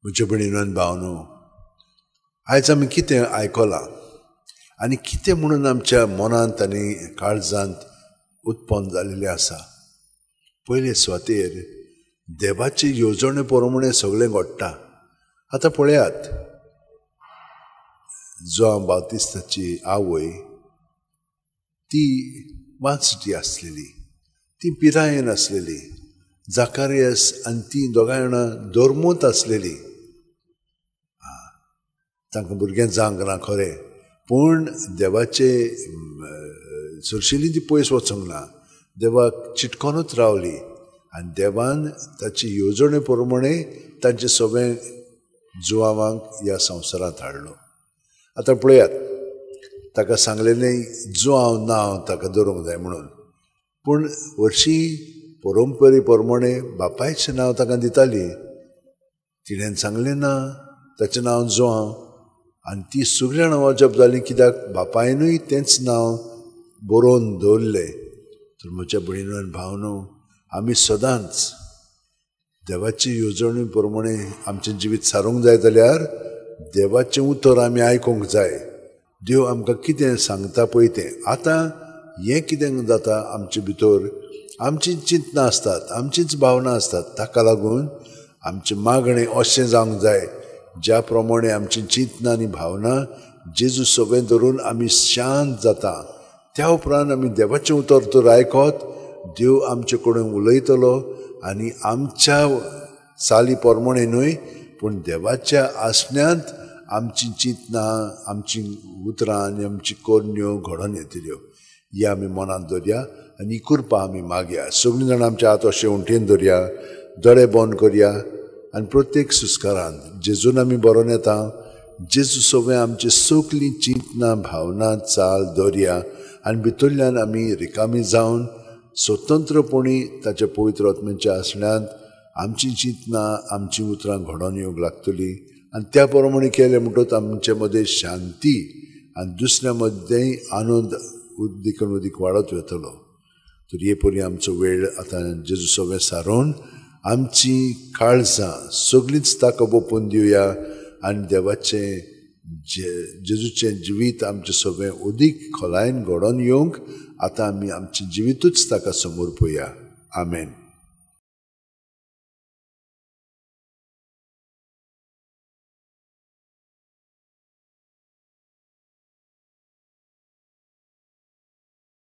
म्हज्या भयणीनो आनी भावनो, आयज आमी कितें आयकलां आनी कितें म्हणून आमच्या मनांत आनी काळजांत उत्पन्न जाल्लेलें आसा. पयले सुवातेर देवाची येवजणे प्रमाणे सगळें घडटा. आतां पळयात, जोआन बावतिस्ताची आवय ती वांसटी आसलेली, ती पिरायेन आसलेली. जाकारियास आनी ती दोगांय जाणां दोरमूत आसलेली. तांकां भुरगें जावंक ना खरें, पूण देवाचे सुरशिल्ली ती पयस वचूंक ना. देवाक चिटकोनूच रावली आनी देवान ताची येवजणे प्रमाणे तांचे सगळें जुवावांक ह्या संवसारांत हाडलो. आतां पळयात, ताका सांगलेलें जुवांव नांव ताका दवरूंक जाय म्हणून, पूण हरशीं परंपरे प्रमाणे बापायचें नांव ताका दिताली. तिणें सांगलें ना ताचें नांव जुवांव, आनी ती सगळीं जाणां अजब जालीं, कित्याक बापायनूय तेंच नांव बरोवन दवरलें. तर म्हज्या भयणीनो आनी भावनो, आमी सदांच देवाची येवजणे प्रमाणे आमचें जिवीत सारूंक जाय जाल्यार देवाचें उतर आमी आयकूंक जाय. देव आमकां कितें सांगता पळय तें. आतां हें कितें जाता आमचे भितर, आमचीं चिंतनां आसतात, आमचींच भावना आसतात. ताका लागून आमचें मागणें अशें जावंक जाय ज्या प्रमाणे आमचीं चिंतनां आनी भावना जेजू सगळें धरून आमी शांत जाता. त्या उपरांत आमी देवाचें उतर तर आयकत, देव आमचे कडेन उलयतलो आनी आमच्या चाली प्रमाणे न्हय, पूण देवाच्या आसण्यांत आमचीं चिंतनां, आमचीं उतरां आनी आमची कोरण्यो घडोवन येतल्यो. ही आमी मनांत दवरया आनी ही कृपा आमी मागया. सगळीं जाणां आमचे हात अशें उंटेन दवरया, दोळे बंद करया आनी प्रत्येक सुस्कारांत जेजून आमी बरोवन येता. जेजू सगळें आमची सगळीं चिंतनां, भावना, चाल दवरया आनी भितरल्यान आमी रिकामी जावन स्वतंत्रपणी ताच्या पवित्र आत्म्याच्या आसण्यांत आमचीं चिंतनां, आमचीं उतरां घडोवन येवंक लागतलीं. आनी त्या प्रमाणे केलें म्हणटच आमचे मदें शांती आनी दुसऱ्या मदें आनंद उदीक उदीक वाडत वतलो. तर हे परी आमचो वेळ आतां जेजू सगळें सारोवन आमचीं काळजां सगळींच ताका ओपून दिवया आनी देवाचें जेजूचें जिवीत आमचें सगळें उदीक खोलायन घडोवन येवंक आतां आमी आमचें जिवीतूच ताका समोर पळोवया. आमेन.